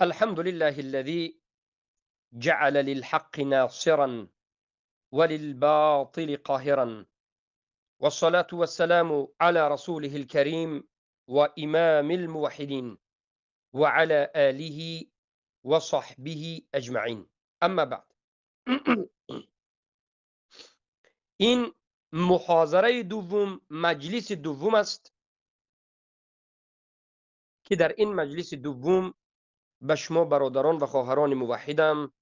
الحمد لله الذي جعل للحق ناصرا وللباطل قاهرا، والصلاة والسلام على رسوله الكريم وإمام الموحدين وعلى آله وصحبه أجمعين. أما بعد، این محاضره دوم، مجلس دوم است که در این مجلس دوم به شما برادران و خواهران موحدم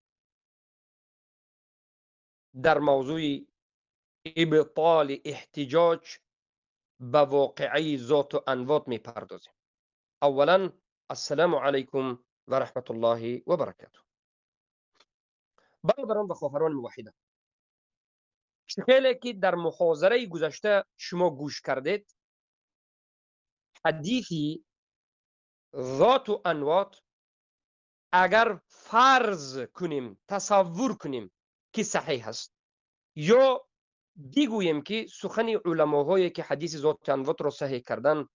در موضوع ابطال احتجاج به واقعه ذات و انوات می پردازیم. اولا السلام علیکم و رحمت الله و برکاته. برادران و خواهران موحدم، خیلی که در محاضره گذشته شما گوش کردید، حدیثی ذات و انوات اگر فرض کنیم، تصور کنیم که صحیح است، یا بگوییم که سخن علماهایی که حدیث ذات و انوات را صحیح کردن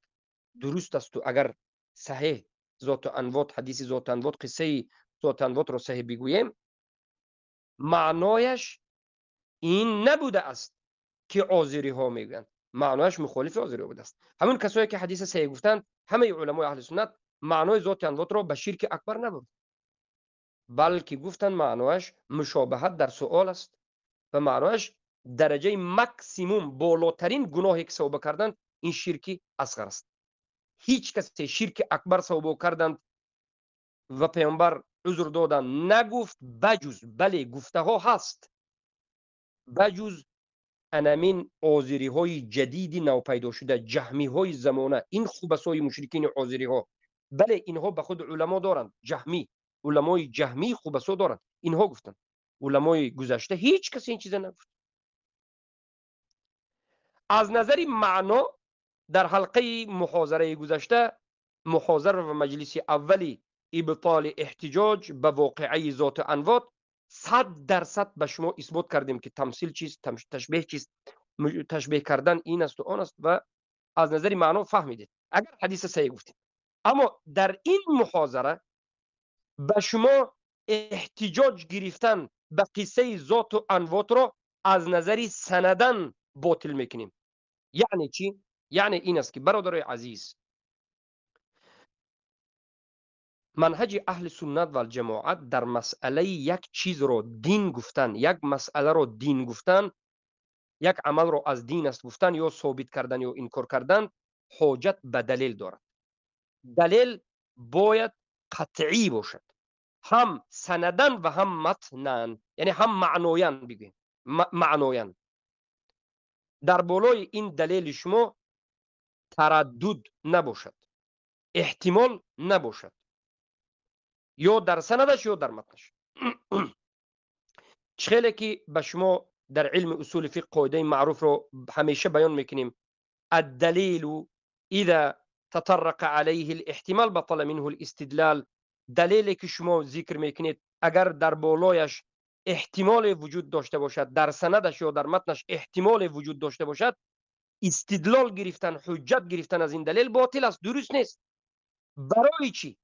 درست است، و اگر صحیح ذات و انوات، حدیث ذات و انوات، قصه ذات و انوات را صحیح بگوییم، معنایش این نبوده است که عازری ها میگویند، معنایش مخالف عازری ها بوده است. همون کسایی که حدیث صحیح گفتند، همه علمای اهل سنت معنای ذات انوات را به شرک اکبر نبرد، بلکه گفتند معنایش مشابهت در سؤال است و معنایش درجه مکسیموم، بالاترین گناهی که توبه کردند این شرک اصغر است. هیچ کسی شرک اکبر توبه کردند و پیامبر عذر دادن نگفت بجز، بله گفته ها هست، بجز انامین عازری های جدید نو پیدا شده، جهمی های زمانه، این خوبس های مشرکین عازری ها، بله اینها به خود علما دارند، جهمی، علمای جهمی خوبس ها دارند، اینها گفتند. علمای گذشته هیچ کسی این چیز نگفت. از نظر معنا در حلقه محاضره گذشته، محاضره و مجلس اولی ابطال احتجاج به واقعه ذات انوات، 100% به شما اثبات کردیم که تمثیل چیست، تشبیه چیست، تشبیه کردن این است و آن است، و از نظر معنا فهمیدید اگر حدیث صحیح گفتیم. اما در این محاضره به شما احتجاج گرفتن به قصه ذات و انوات را از نظر سندن باطل میکنیم. یعنی چی؟ یعنی این است که برادرای عزیز، منهج اهل سنت و الجماعت در مسئله یک چیز رو دین گفتن، یک مسئله رو دین گفتن، یک عمل رو از دین است گفتن، یا ثابت کردن یا انکار کردن، حاجت به دلیل دارد. دلیل باید قطعی باشد، هم سندن و هم متنن، یعنی هم معنویان بگیم، معنویان. در بالای این دلیل شما تردد نباشد، احتمال نباشد، یا در سندش یا در متنش. خیلی که به شما در علم اصول فقه قاعده معروف رو همیشه بیان میکنیم: الدلیل اذا تطرق عليه الاحتمال بطل منه الاستدلال. دلیلی که شما ذکر میکنید اگر در بالایش احتمال وجود داشته باشد، در سندش یا در متنش احتمال وجود داشته باشد، استدلال گرفتن، حجت گرفتن از این دلیل باطل است، درست نیست. برای چی؟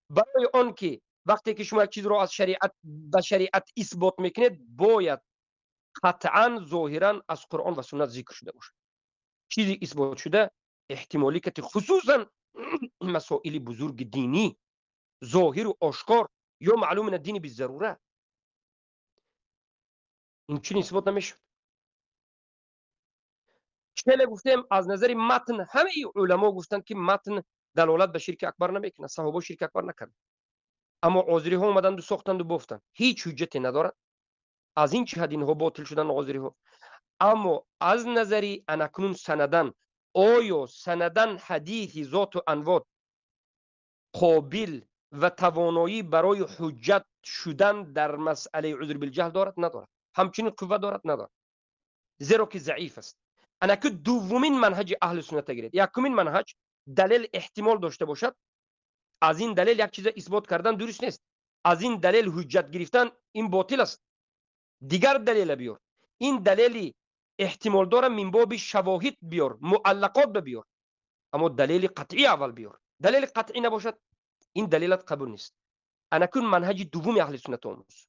برای آن که وقتی که شما یک چیز رو از شریعت به شریعت اثبات میکنید، باید قطعا ظاهرا از قرآن و سنت ذکر شده باشه. چیزی اثبات شده احتمالی که خصوصا مسائل بزرگ دینی، ظاهر و آشکار یا معلوم من الدین بالضروره، این چی اثبات نمیشه. چله گفتیم از نظر متن، همه علما گفتند که متن دلالت به شرک اکبر نمیکنه، صحابه شرک اکبر نکرد، اما عذری ها اومدند و ساختند و گفتند هیچ حجتی ندارد، از این جهت اینها باطل شدن عذری ها. اما از نظری انکنون سندن، آیا سندن حدیث ذات و انوات قابل و توانایی برای حجت شدن در مسئله عذر بالجهل دارد؟ ندارد. همچنین قوه دارد؟ ندارد، زیرا که ضعیف است. انکه دومین منهج اهل سنت گیرید. یکمین منهج دلیل احتمال داشته باشد، از این دلیل یک چیز اثبات کردن درست نیست، از این دلیل حجت گرفتن این باطل است. دیگر دلیل بیار، این دلیلی احتمال داره من باب شواهد بیار، معلقات بیار، اما دلیل قطعی اول بیار. دلیل قطعی نباشد این دلیلت قبول نیست. انکون منهج دوم اهل سنت آموز.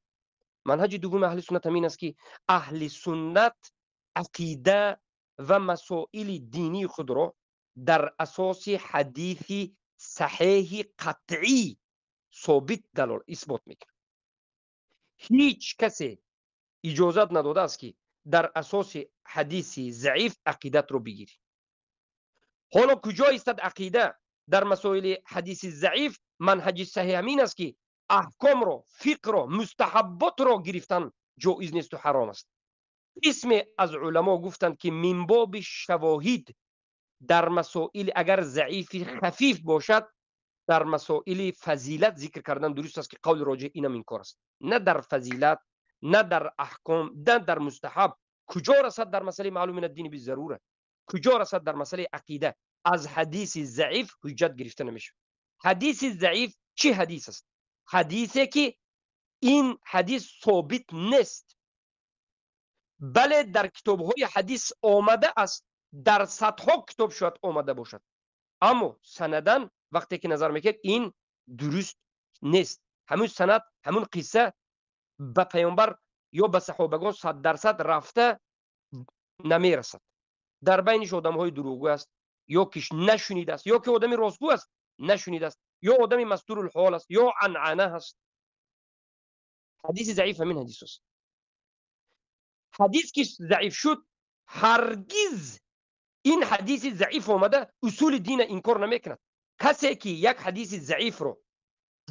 منهج دوم اهل سنت همین است که اهل سنت عقیده و مسائل دینی خود را در اساس حدیث صحیح قطعی ثابت دلال اثبات میکنه. هیچ کسی اجازت نداده است که در اساس حدیث ضعیف عقیدت رو بگیری. حالا کجا است عقیده؟ در مسائل حدیث ضعیف منهج صحیح همین است که احکام رو، فقه رو، مستحبات رو گرفتن جایز نیست و حرام است. اسم از علما گفتند که من باب شواهد در مسائل اگر ضعیف خفیف باشد در مسائل فضیلت ذکر کردن درست است که قول راجح اینم این کار است. نه در فضیلت، نه در احکام، نه در مستحب. کجا رسد در مسئله معلوم الدین به ضروره؟ کجا رسد در مسئله عقیده از حدیث ضعیف حجت گرفته نمیشه؟ حدیث ضعیف چی حدیث است؟ حدیثی که این حدیث ثابت نیست، بله در کتاب‌های حدیث آمده است، در صدها کتاب شاید آمده باشد، اما سندن وقتی که نظر میکرد این درست نیست. همون سند، همون قصه به پیامبر یا به صحابگان 100% رفته نمیرسد. در بینش آدم های دروغگو است، یا کش نشنیده است، یا که آدمی راستگو است نشنیده است، یا آدمی مستور الحال است، یا عنعنه است. حدیث ضعیف همین حدیث است. حدیث که ضعیف شد هرگز این حدیث ضعیف آمده اصول دین انکار نمیکند. کسی که یک حدیث ضعیف رو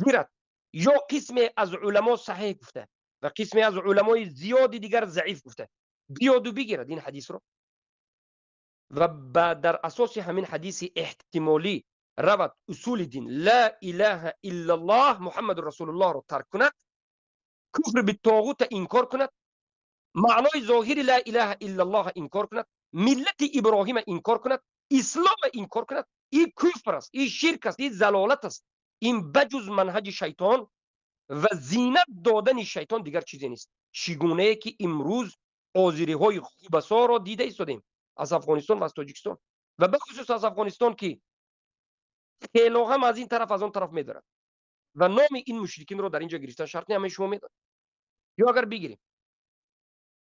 گیرد یا قسم از علما صحیح گفته و قسم از علمای زیادی دیگر ضعیف گفته، بیاد و بگیرد این حدیث رو و در اساس همین حدیث احتمالی رود اصول دین لا اله الا الله محمد رسول الله رو ترک کند، کفر به طاغوت انکار کند، معنای ظاهری لا اله الا الله انکار کند، ملت ابراهیم انکار کند، اسلام انکار کند، این کفر است، این شرک است، این ضلالت است. این بجز منهج شیطان و زینت دادن شیطان دیگر چیزی نیست. چگونه که امروز آذری های خوبسا را دیده ایستادیم از افغانستان و از تاجیکستان و به خصوص از افغانستان که خیلی هم از این طرف از آن طرف میدارن و نام این مشرکین رو در اینجا گرفتن. شرط همه شما میدن. یا اگر بگیریم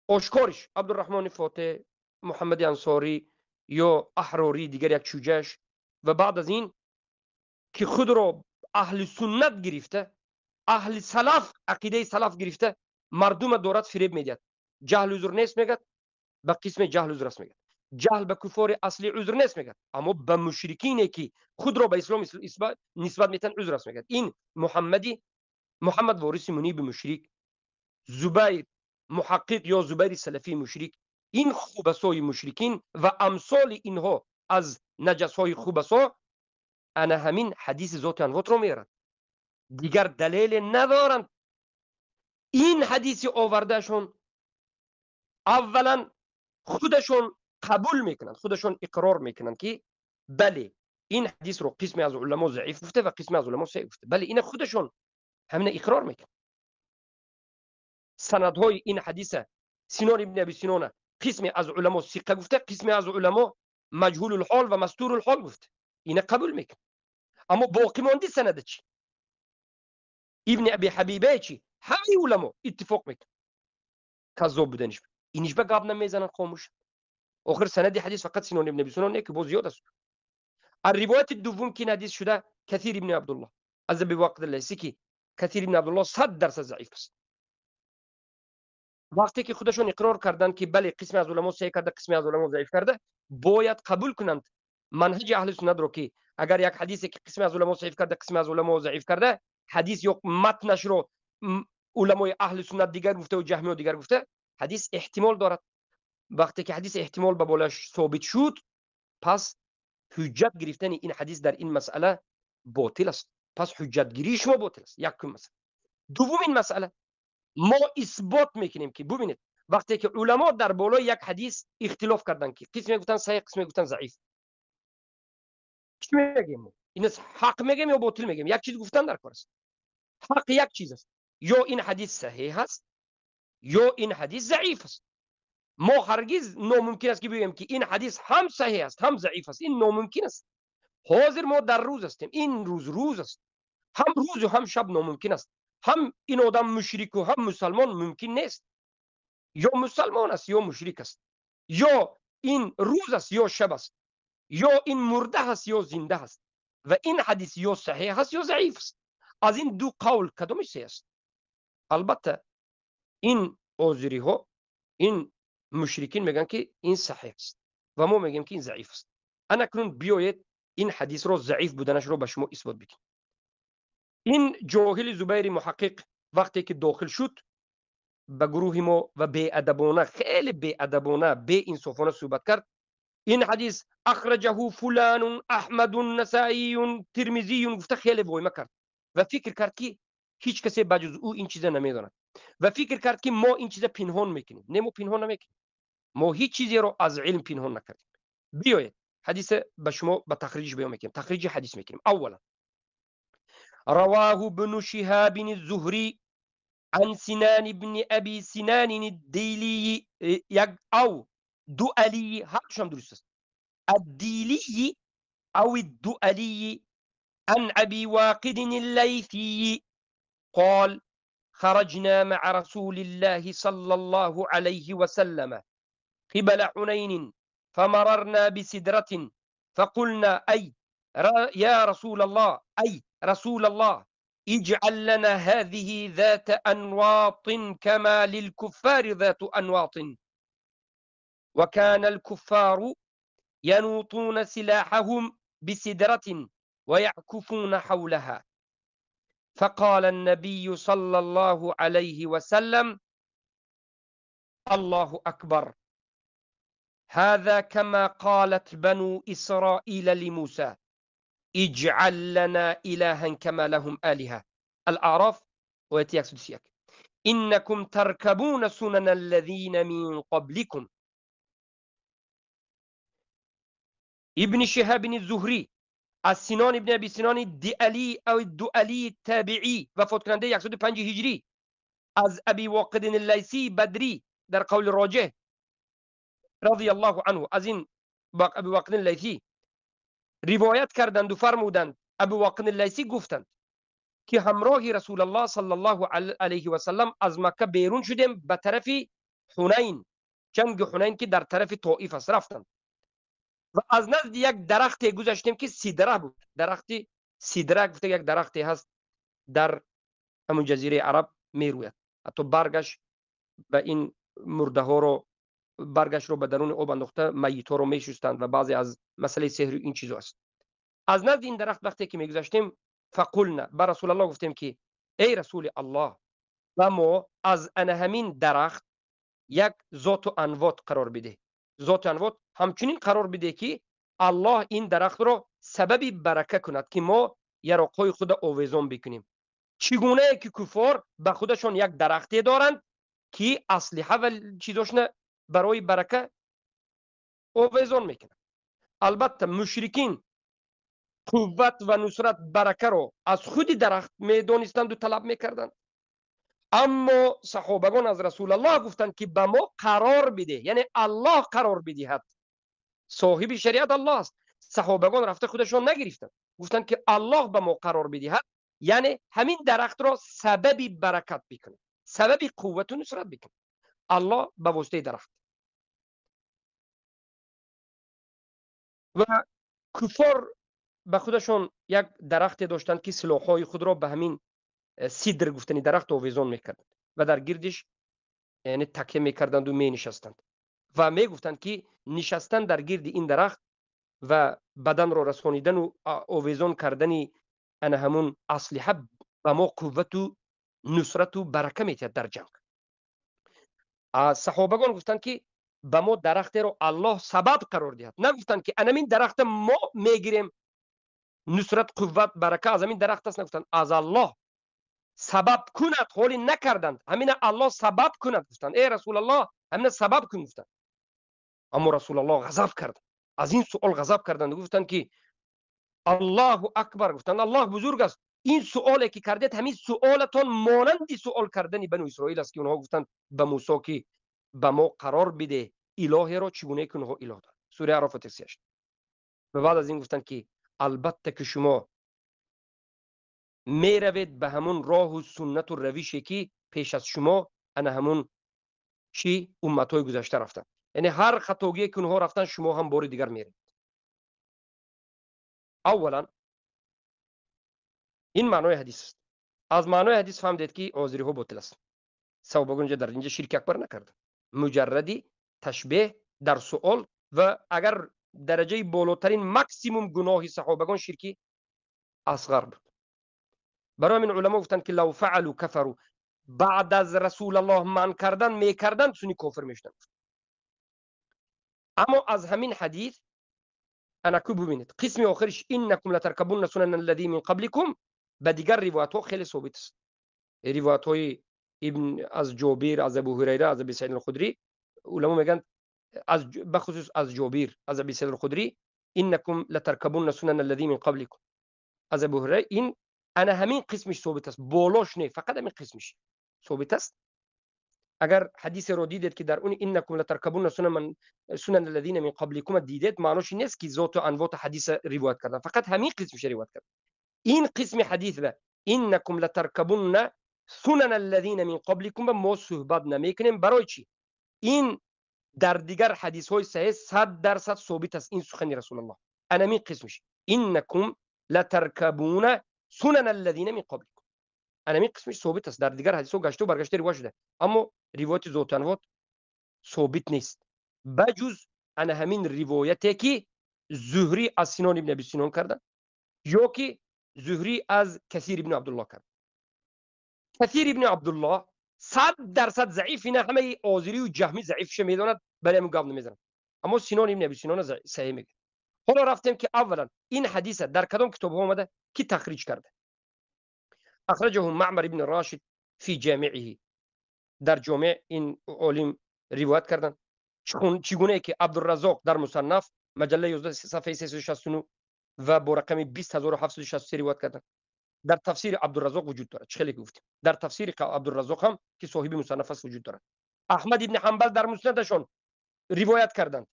آشکارش عبدالرحمن فاتح، محمد انصاری یا احراری دیگر یک چوجهش و بعد از این که خود را اهل سنت گرفته، اهل سلف، عقیده سلف گرفته، مردم دارد فریب میدهد. جهل عذر نیست میگد، به قسم جهل عذر است میگد. جهل به کفار اصلی عذر نیست میگد، اما به مشرکینی که خود را به اسلام نسبت میتن عذر است میگد. این محمد وارث منیب مشرک، زبیر محقق یا زبیر سلفی مشرک، این خوبسای مشرکین و امثال اینها از نجسهای خوبسا انا همین حدیث ذات انوات رو میارن. دیگر دلیل ندارند. این حدیث آوردهشون اولا خودشون قبول میکنند، خودشون اقرار میکنند که بله این حدیث رو قسمی از علما ضعیف گفته و قسمی از علما صحیح گفته. بله این خودشون همین اقرار میکنند. سندهای این حدیث سینان ابن ابی سینان قسمی از علما ثقه گفته، قسمی از علما مجهول الحال و مستور الحال گفته. این قبول میکنند. اما باقی مانده سند چی؟ ابن ابی حبیبه چی؟ همه علما اتفاق میکنند کذاب بودنش. اینش به گاب نمیزنن، خاموش. آخر سند حدیث فقط سینان ابن ابی سینان نه که باز زیاد است. الروایت دوم که حدیث شده کثیر ابن عبدالله از ابی واقد الليثی که کثیر ابن عبدالله 100% ضعیف است. وقتی که خودشون اقرار کردن که بله قسم از علما صحیح کرده قسم از علما ضعیف کرده، باید قبول کنند منهج اهل سنت رو که اگر یک حدیثی که قسم از علما صحیح کرده قسم از علما ضعیف کرده، حدیث یا متنش رو علمای اهل سنت دیگر گفته و جهمی دیگر گفته، حدیث احتمال دارد. وقتی که حدیث احتمال به بالاش ثابت شد، پس حجت گرفتن این حدیث در این مسئله باطل است. پس حجت گیری شما باطل است. یک مسئله. دومین مسئله ما اثبات میکنیم که ببینید وقتی که علما در بالای یک حدیث اختلاف کردن که قسمی گفتن صحیح قسمی گفتن ضعیف، چی میگیم؟ این حق میگیم یا باطل میگیم؟ یک چیز گفتن در کار است. حق یک چیز است، یا این حدیث صحیح است یا این حدیث ضعیف است. ما هرگز ناممکن است که بگیم که این حدیث هم صحیح است هم ضعیف است. این ناممکن است. حاضر ما در روز هستیم، این روز است. هم روز و هم شب ناممکن است. هم این آدم مشرک و هم مسلمان ممکن نیست. یا مسلمان است یا مشرک است، یا این روز است یا شب است، یا این مرده است یا زنده است. و این حدیث یا صحیح است یا ضعیف است. از این دو قول کدامش صحیح است؟ البته این عذری ها، این مشرکین میگن که این صحیح است و ما میگیم که این ضعیف است. انا کنون بیایید این حدیث رو ضعیف بودنش رو به شما اثبات بکنیم. این جاهل زبیر محقق وقتی که داخل شد به گروه ما و بی ادبانه، خیلی بی ادبانه، بی انصافانه صحبت کرد. این حدیث اخرجه فلان احمد نسائی ترمذی گفته، خیلی وایمه کرد و فکر کرد که هیچ کسی بجز او این چیزا نمیداند و فکر کرد که ما این چیزا پنهان میکنیم. نه، ما پنهان نمیکنیم. ما هیچ چیزی رو از علم پنهان نکردیم. بیایید حدیث به شما به تخریج بیان میکنیم. تخریج حدیث میکنیم. اولا رواه ابن شهاب الزهري عن سنان بن ابي سنان الديلي او دؤلي، هرشم درست است، الديلي او الدؤلي، عن ابي واقد الليثي قال خرجنا مع رسول الله صلى الله عليه وسلم قبل حنين فمررنا بسدرة فقلنا يا رسول الله، أي رسول الله، اجعل لنا هذه ذات أنواط كما للكفار ذات أنواط. وكان الكفار ينوطون سلاحهم بسدرة ويعكفون حولها. فقال النبي صلى الله عليه وسلم الله أكبر، هذا كما قالت بنو إسرائيل لموسى اجعل لنا إلها كما لهم آلهة. الأعراف ويتيك سدسيك. إنكم تركبون سنن الذين من قبلكم. ابن شهاب الزهري السنان ابن أبي سنان الدئلي أو الدؤلي التابعي وفات كرنده 105 هجری از أبي واقد الليثي بدري در قول راجح رضی الله عنه، از این أبي واقد الليثي روایت کردند و فرمودند ابو واقد الليثي گفتند که همراه رسول الله صلی الله علیه و سلم از مکه بیرون شدیم به طرف حنین، جنگ حنین که در طرف طائف است رفتند و از نزد یک درخت گذشتیم که سیدره بود. درخت سیدره گفته یک درختی هست در همون جزیره عرب میروید. حتی برگش به این مرده ها رو، برگش رو به درون آب انداخته میت ها رو میشستند و بعضی از مسئله سحر این چیزا است. از نزد این درخت وقتی که میگذشتیم فقلنا، بر رسول الله گفتیم که ای رسول الله، و ما از همین درخت یک ذات و انوات قرار بده. ذات و انوات همچنین قرار بده که الله این درخت رو سبب برکه کند که ما یراقای خود آویزان بکنیم. چگونه که کفار به خودشان یک درختی دارند که اسلحه و چیزاشون برای برکه آویزان میکنند. البته مشرکین قوت و نصرت برکه رو از خود درخت میدانستند و طلب میکردند. اما صحابگان از رسول الله گفتند که به ما قرار بده، یعنی الله قرار بدهد. صاحب شریعت الله است. صحابگان رفته خودشون نگرفتند، گفتند که الله به ما قرار بدهد، یعنی همین درخت را سبب برکت بکنه، سبب قوت و نصرت بکنه الله به واسطه درخت. و کفار به خودشون یک درخت داشتند که سلاح‌های خود را به همین سیدر گفتنی درخت آویزان میکردند و در گردش یعنی تکیه میکردند و می نشستند و می گفتند که نشستن در گرد این درخت و بدن را رسانیدن و آویزان کردن همون اسلحه به ما قوت و نصرت و برکه میتید در جنگ. صحابگان گفتند که به ما درخت را الله سبب قرار دهد، نگفتند که همین درخت ما میگیریم نصرت قوت برکه از همین درخت است، نگفتند از الله سبب کند، حالی نکردند همین الله سبب کند. گفتند ای رسول الله همین سبب کن. گفتند اما رسول الله غضب کرد، از این سوال غضب کردند، گفتند که الله اکبر، گفتند الله بزرگ است. این سوالی که کردید همین سوالتان مانند سوال کردن بنو اسرائیل است که اونها گفتند به موسی که به ما قرار بده الهی را چگونه که اونها اله دارند. سوره اعراف 38. و بعد از این گفتند که البته که شما میروید به همون راه و سنت و روشی که پیش از شما انا همون چی امتهای گذشته رفتن. یعنی هر خطاگی که اونها رفتن شما هم بار دیگر میرید. اولا این معنای حدیث است. از معنای حدیث فهمیدید که عذری ها باطل است. سوابق در اینجا شرک اکبر نکرد، مجردی تشبیه در سوال و اگر درجه بالاترین ماکسیموم گناه صحابگان شرکی اصغر بود. برای من علما گفتن که لو فعلوا کفروا، بعد از رسول الله من کردن میکردن سنی کافر میشدن. اما از همین حدیث انا کو ببینید قسم آخرش انکم لترکبون سنن الذی من قبلکم، به دیگر روایت ها خیلی ثابت است. روایت های ابن از جابر، از ابو هریره، از ابی سعید الخدری، علما میگن از بخصوص از جابر، از ابی سعید الخدری انکم لترکبون سنن الذی من قبلکم، از ابو هریره این انا همین قسمش ثابت است، بالاش نه، فقط همین قسمش ثابت است. اگر حدیث رو دیدید که در اون انکم لترکبون سنن الذین من قبلکم دیدید، معناش نیست که ذات و انواع حدیث روایت کردن، فقط همین قسمش روایت کردن. این قسم حدیث به انکم لترکبون سنن الذین من قبلکم ما صحبت نمیکنیم. برای چی؟ این در دیگر حدیث های صحیح 100% ثابت است این سخن رسول الله. انا می قسمش انکم لترکبون سنن الذین من قبلکم، انا می قسمش ثابت است، در دیگر حدیث ها گشته و برگشته روایت شده، اما روایت ذات انواع ثابت نیست، بجز انا همین روایتی که زهری از سنان ابن ابی سنان کردن یا که زهری از کثیر ابن عبدالله کرد. کثیر ابن عبدالله 100% ضعیف، نه همه آذری و جهمی ضعیفش میداند، برای همون گام نمیزنن، اما سنان ابن ابی سنان صحیح میگه. حالا رفتیم که اولا این حدیث در کدام کتاب ها اومده، کی تخریج کرده؟ اخرجه معمر ابن راشد فی جامعه، در جامع این عالم روایت کردن. چگونه که عبدالرزاق در مصنف مجله 11 صفحه 369 و با رقم 20763 روایت کردن. در تفسیر عبدالرزاق وجود دارد، خیلی گفتیم در تفسیر عبدالرزاق هم که صاحب مصنف است وجود دارد. احمد ابن حنبل در مسندشون روایت کردند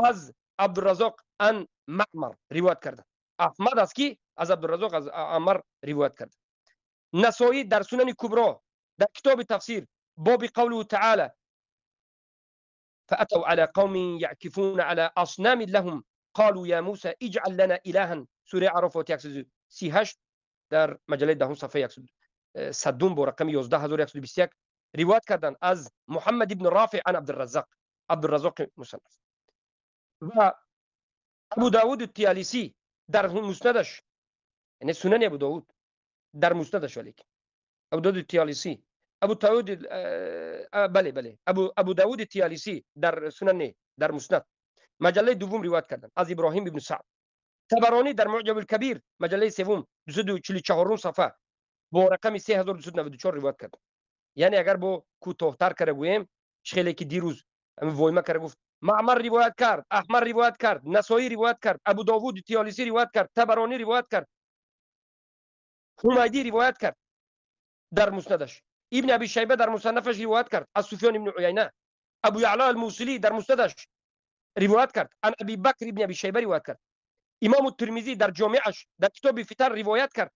از عبدالرزاق ان معمر روایت کردند. احمد از کی؟ از عبدالرزاق از عمر روایت کرد. نسائی در سنن کبری در کتاب تفسیر باب قوله تعالی فأتوا على قوم يعكفون على أصنام لهم قالوا يا موسى اجعل لنا إلها، سوره عرفات 138 در مجله دهم صفحه 100 با رقم 11121 روایت کردن از محمد ابن رافع عن عبدالرزاق مصنف. و ابو داود الطیالسی در مسندش، یعنی سنن ابو داود در مسندش، ولی ابو داود الطیالسی ابو داود الطیالسی در سنن در مسند مجله دوم روایت کردن از ابراهیم ابن سعد. طبرانی در معجم الکبیر مجله سوم 244 صفحه با رقم 3294 روایت کردن. یعنی اگر با کوتاه‌تر کرده گویم خیلی که دیروز وایما کرده گفت معمر روایت کرد، احمد روایت کرد، نسائی روایت کرد، ابو داوود طیالسی روایت کرد، طبرانی روایت کرد، حمیدی روایت کرد در مسندش، ابن ابی شیبه در مصنفش روایت کرد از سفیان ابن عیینه، ابو یعلا الموصلی در مسندش روایت کرد، ان ابی بکر ابن ابی شیبه روایت کرد، امام الترمذی در جامعش در کتاب فطر روایت کرد،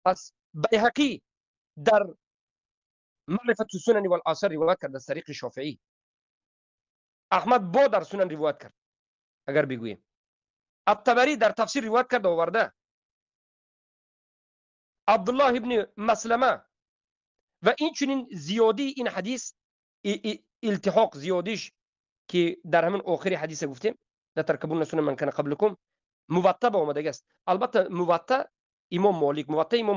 پس بیهقی در معرفت السنن والآثار روایت کرد از طریق شافعی، احمد با در سنن روایت کرد اگر بگوییم، الطبری در تفسیر روایت کرد آورده، عبدالله ابن مسلمه. و این چنین زیادی این حدیث التحاق زیادیش که در همین آخری حدیث گفتیم لترکبون سنن من کان قبلکم موطا با آمده است. البته موطا امام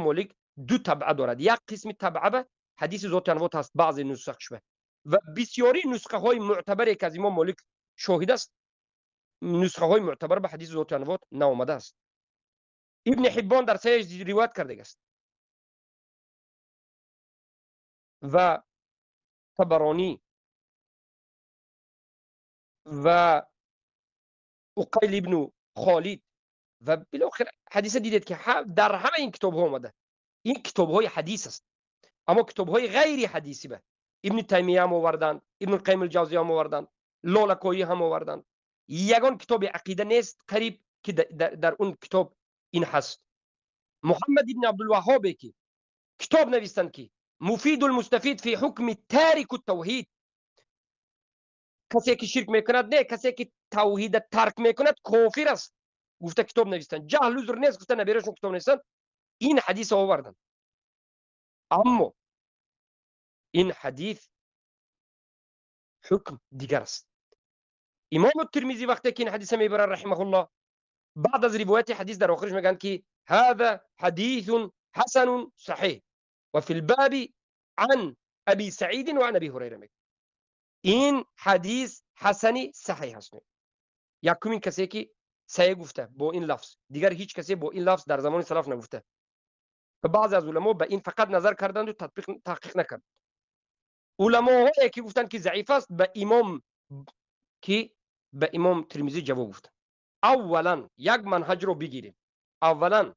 مالک دو طبعه دارد، یک قسم طبعه حدیث ذات انواع است، بعضی نسخ شده و بسیاری نسخه های معتبری که از امام مالک شاهد است نسخه های معتبر به حدیث ذات انواع نآمده است. ابن حبان در صحیح روایت کرده است و طبرانی و عقیل ابن خالد و بالاخره حدیث دیدید که در همه این کتاب ها آمده. این کتاب های حدیث است، اما کتاب های غیر حدیثی به ابن تیمیه هم آوردند، ابن القیم الجوزی هم آوردند، لالکایی هم آوردند. یگان کتاب عقیده نیست قریب که در اون کتاب این هست. محمد ابن عبدالوهاب که کتاب نویسند که مفید المستفید فی حکم تارک التوحید، کسی که شرک میکند نه، کسی که توحید ترک میکند کافر است، گفته کتاب نویسند. جهل عذر نیست، گفته نبیرشون کتاب نویسند. این حدیث آوردن، اما این حدیث حکم دیگر است. امام الترمذی وقتی که این حدیث میبرن رحمه الله، بعد از روایت حدیث در آخرش میگن که هذا حدیث حسن صحیح و فی الباب عن ابی سعید و عن ابی هریره. این حدیث حسنی صحیح هست. یکمین کسی که صحیح گفته با این لفظ، دیگر هیچ کسی با این لفظ در زمان سلف نگفته. و بعض از علما به این فقط نظر کردند و تحقیق نکردند. علماهایی که گفتند که ضعیف است به امام ترمذی جواب گفتند. اولا یک منهج رو بگیریم. اولا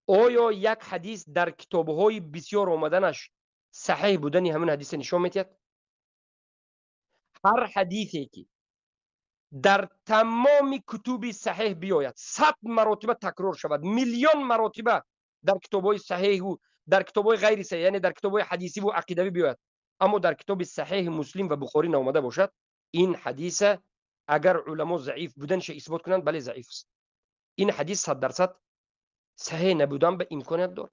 آیا یک حدیث در کتاب‌های بسیار آمدنش صحیح بودن همین حدیث نشان می‌دهد؟ هر حدیثی که در تمام کتب صحیح بیاید 100 مرتبه تکرار شود، میلیون مرتبه در کتاب‌های صحیح و در کتاب‌های غیر صحیح، یعنی در کتاب‌های حدیثی و عقیدوی بیاید، اما در کتاب صحیح مسلم و بخاری نآمده باشد، این حدیث اگر علما ضعیف بودنش اثبات کنند، بله ضعیف است. این حدیث 100% صحیح نبودن به امکانیت دارد.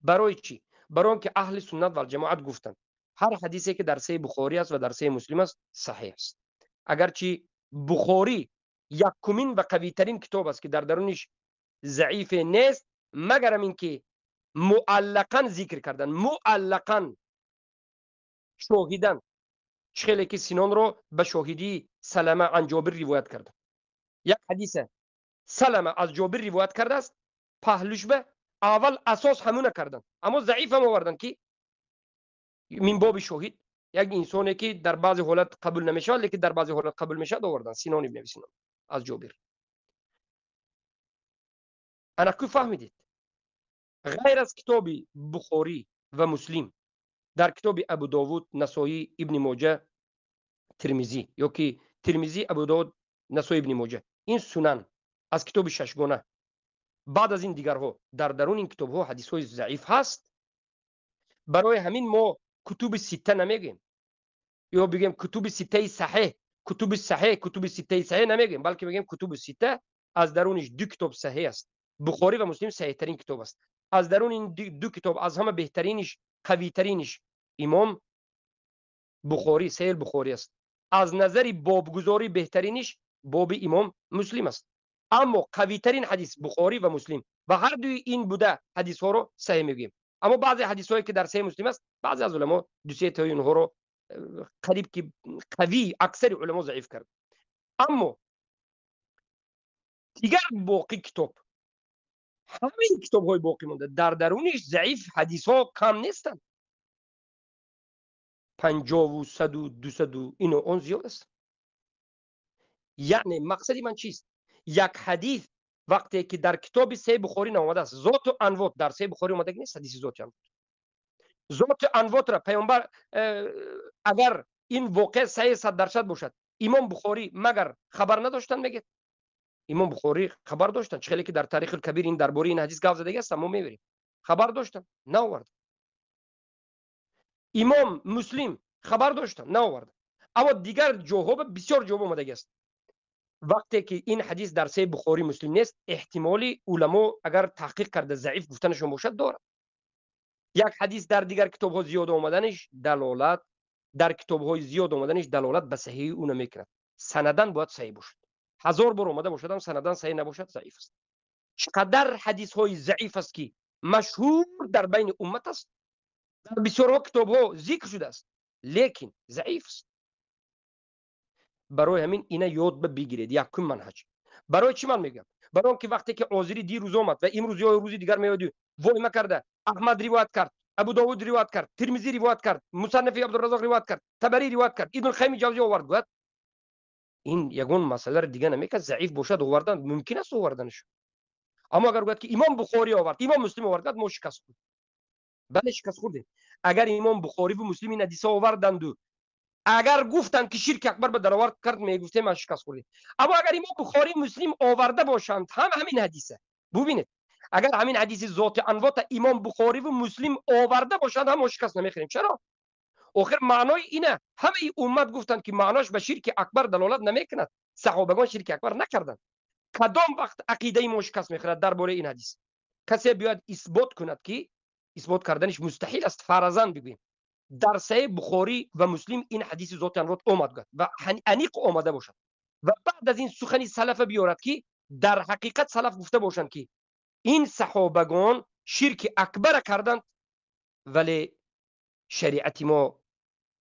برای چی؟ برای اینکه اهل سنت و جماعت گفتند هر حدیثی که در صحیح بخاری است و در صحیح مسلم است صحیح است. اگرچه بخاری یکمین و قوی ترین کتاب است که در درونش ضعیف نیست، مگر اینکه معلقاً ذکر کردن، معلقاً شاهدن، خیلی که سنان رو به شاهدی سلمه عن جابر روایت کرده. یک حدیث سلمه از جابر روایت کرده است، پهلوش به اول اساس همونه کردن، اما ضعیف هم آوردن که من باب شاهد، یک انسانی که در بعضی حالت قبول نمیشه لیکن در بعضی حالت قبول میشه آوردن. سنان ابن سنان از جابر. انا کو فهمیدید؟ غیر از کتاب بخاری و مسلم، در کتاب ابو داوود، نسائی، ابن ماجه، ترمذی، یا که ترمذی، ابو داوود، نسائی، ابن ماجه، این سنن از کتاب ششگانه، بعد از این دیگرها در درون این کتاب ها حدیث های ضعیف هست. برای همین ما کتب سته نمیگیم یا بگیم کتب سته صحیح، کتب صحیح، کتب سته صحیح نمیگیم، بلکه میگیم کتب سته. از درونش دو کتاب صحیح است، بخاری و مسلم صحیح ترین کتاب است. از درون این دو کتاب از همه بهترینش، قوی ترینش امام بخاری، صحیح بخاری است. از نظر بابگذاری بهترینش باب امام مسلم است. اما قوی ترین حدیث بخاری و مسلم و هر دوی این بوده حدیث ها رو صحیح میگیم. اما بعضی حدیث هایی که در صحیح مسلم است، بعضی از علما دو سه تا اونها رو قریب که قوی، اکثر علما ضعیف کرد. اما دیگر باقی کتاب، همه کتاب های باقی مونده در درونش ضعیف حدیث ها کم نیستند. 50 و 100 و 200 اینو اون زیاد است. یعنی مقصدی من چیست؟ یک حدیث وقتی که در کتاب صحیح بخاری نامده است، ذات و انوات در صحیح بخاری اومده نیست. حدیث ذات و انوات، ذات انوات را پیامبر اگر این واقع صحیح 100% باشد، امام بخاری مگر خبر نداشتن؟ میگه امام بخاری خبر داشتن، چه که در تاریخ الکبیر این درباره این حدیث گفت زده است، ما میبریم خبر داشتن نه آورد. امام مسلم خبر داشتن نه آورد. اما دیگر جواب بسیار جواب اومده است. وقتی که این حدیث در صحیح بخاری مسلم نیست، احتمالی علما اگر تحقیق کرده ضعیف گفتنشون باشد دارد. یک حدیث در دیگر کتاب ها زیاد آمدنش دلالت، در کتاب های زیاد آمدنش دلالت به صحیح اون میکنه. سندن باید صحیح باشد. 1000 بار آمده باشد هم سندن صحیح نباشد ضعیف است. چقدر حدیث های ضعیف است که مشهور در بین امت است، در بسیار کتاب ها ذکر شده است، لیکن ضعیف است. برای همین اینا یاد بگیرید. یکم منهج. برای چی من میگم؟ برای اینکه وقتی که عازری دیروز اومد و امروز یا روزی دیگر میاد وای ما کرده، احمد روایت کرد، ابو داوود روایت کرد، ترمذی روایت کرد، مصنف عبدالرزاق روایت کرد، طبری روایت کرد، ابن القیم جوزی آورد، گفت این یگون مسئله دیگه نمیگه ضعیف باشد آوردن ممکن است آوردنش. اما اگر گفت که امام بخاری آورد، امام مسلم آورد، ما شکست خورد. بله شکست خورده. اگر امام بخاری و مسلم این حدیث آوردند اگر گفتند که شرک اکبر به درآورد کرد میگفته ما شکست خوردیم. اما اگر امام بخاری مسلم آورده باشند همین حدیثه، ببینید اگر همین حدیث ذات انوات امام بخاری و مسلم آورده باشند هم شکست نمیخوریم. چرا؟ آخر معنای اینه همه امت گفتند که معناش به شرک اکبر دلالت نمیکند. صحابگان شرک اکبر نکردند. کدام وقت عقیده ما شکست میخورد درباره این حدیث؟ کسی بیاد اثبات کند که اثبات کردنش مستحیل است. فرضاً بگوییم در صحیح بخاری و مسلم این حدیث ذات انوات آمد و انیق آمده باشد و بعد از این سخنی سلف بیارد که در حقیقت سلف گفته باشند که این صحابگان شرک اکبر کردند ولی شریعت ما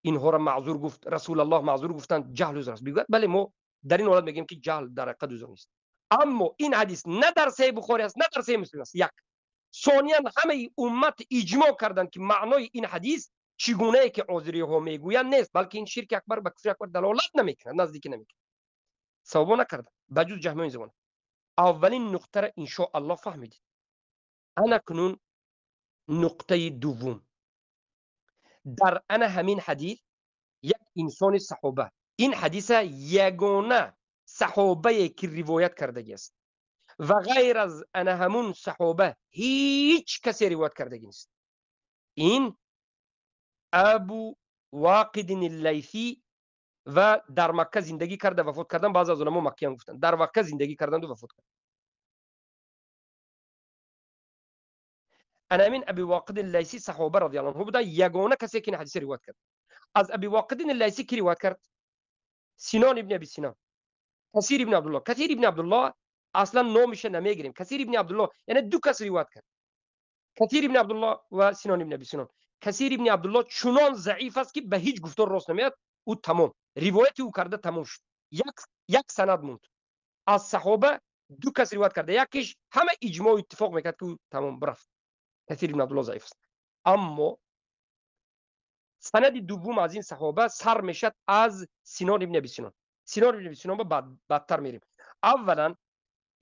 اینها را معذور گفت، رسول الله معذور گفتند، جهل عذر است. بگوید بله ما در این حالت میگیم که جهل در حقیقت عذر نیست. اما این حدیث نه در صحیح بخاری است نه در صحیح مسلم است. یک. ثانیاً همه امت اجماع کردند که معنای این حدیث چگونه که عذری ها میگویند نیست، بلکه این شرک اکبر به کفر اکبر دلالت نمیکند، نزدیکی نمیکند. ثواب نکردند بجز جهمی زبان. اولین نقطه را ان شاء الله فهمیدید. انا کنون نقطه دوم، در انا همین حدیث یک انسان صحابه، این حدیث یگانه صحابه که روایت کرده است و غیر از انا همون صحابه هیچ کسی روایت کرده نیست. این ابو واقد اللیثی و در مکه زندگی کرده وفات کردن. بعضی از علما مکیان گفتن در مکه زندگی کردند و وفات کردند. انا من ابي واقد اللیثی صحابه رضی الله عنه بوده، یگانه کسی که این حدیث روایت کرد. از ابي واقد اللیثی کی روایت کرد؟ سینان ابن ابی سینان، کثیر ابن عبدالله. کثیر ابن عبدالله اصلا نامش نمیگیریم. کثیر ابن عبدالله یعنی دو کس روایت کرد، کثیر ابن عبدالله و سینان ابن ابی سینان. کثیر ابن عبدالله چنان ضعیف است که به هیچ گفتار راست نمیاد. او تمام روایت او کرده تمام شد. یک سند موند. از صحابه دو کس روایت کرده، یکیش همه اجماع اتفاق میکرد که او تمام برفت. کثیر ابن عبدالله ضعیف است. اما سند دوم از این صحابه سر میشد از سینان ابن ابی سینان. سینان ابن ابی سینان با بدتر میریم. اولا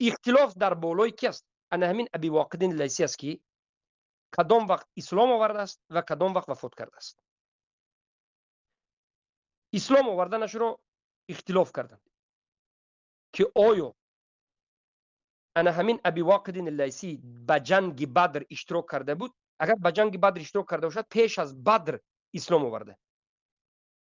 اختلاف در بالای کی است؟ انا همین ابی واقد اللیثی است که کدام وقت اسلام آورده است و کدام وقت وفات کرده است. اسلام آوردنش را اختلاف کردند که آیا انا همین ابی واقد اللیثی به جنگ بدر اشتراک کرده بود؟ اگر به جنگ بدر اشتراک کرده باشد پیش از بدر اسلام آورده،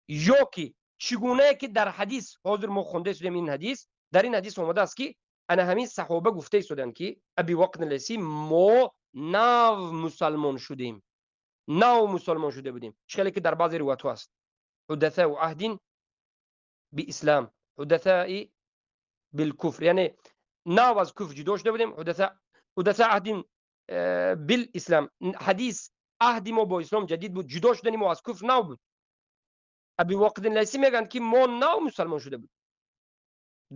یا که چگونه که در حدیث حاضر ما خونده شدیم این حدیث، در این حدیث آمده است که انا همین صحابه گفته شدند که ابی واقد اللیثی ما نو مسلمان شدیم، نو مسلمان شده بودیم. شکلی که در بعضی روایت ها است حدثاء عهد باسلام، حدثاء بالکفر، یعنی نو از کفر جدا شده بودیم، حدثاء عهد بالاسلام، حدیث عهد ما با اسلام جدید بود، جدا شدن ما از کفر نو بود. ابی واقد اللیثی میگن که ما نو مسلمان شده بود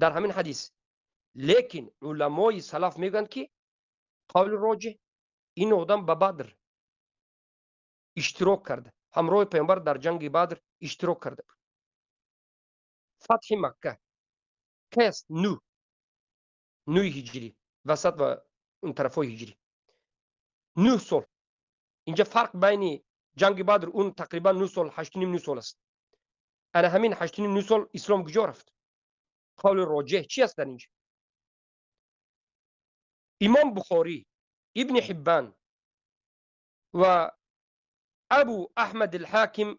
در همین حدیث. لیکن علمای سلف میگن که قول راجح این آدم به بدر اشتراک کرده، همراه پیامبر در جنگ بدر اشتراک کرده بود. فتح مکه کی است؟ 9 هجری، وسط و اون طرفای هجری، 9 سال. اینجا فرق بین جنگ بدر اون تقریبا 9 سال، 8.5 سال است. انا همین 8.5 سال اسلام کجا رفت؟ قول راجح چی است در اینجا؟ امام بخاری، ابن حبان و ابو احمد الحاکم